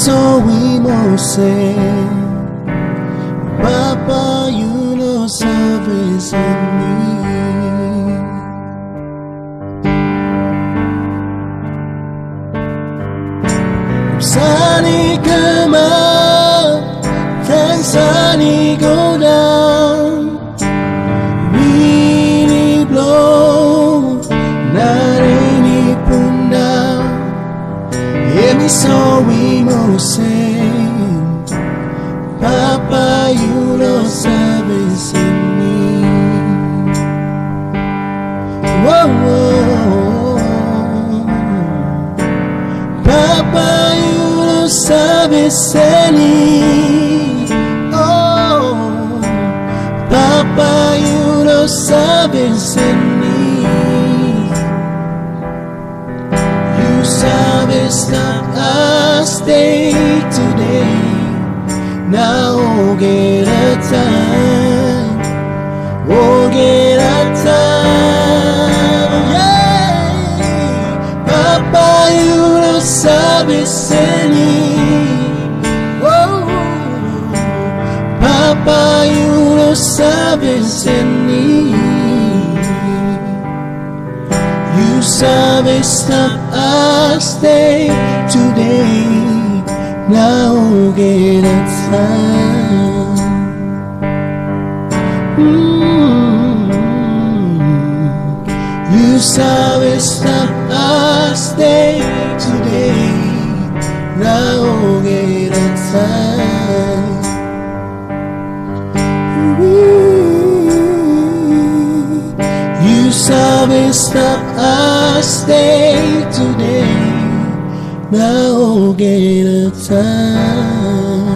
Soimose, Papa, you know service in me. Sunny come up, then sunny go down. Windy blow, not any pun down. Emi Soimose, Papa, you know service in me. Whoa, whoa. Papa, you know service in me. Oh, Papa, you know service in me. You service not us day today. Now get a time, oh get a time, yeah. Papa, you know service in me. Oh, Papa, you know service in me. You service not us day today. Now get a time. You service not us day today. Now get a time. You service not us day today. Now get a time.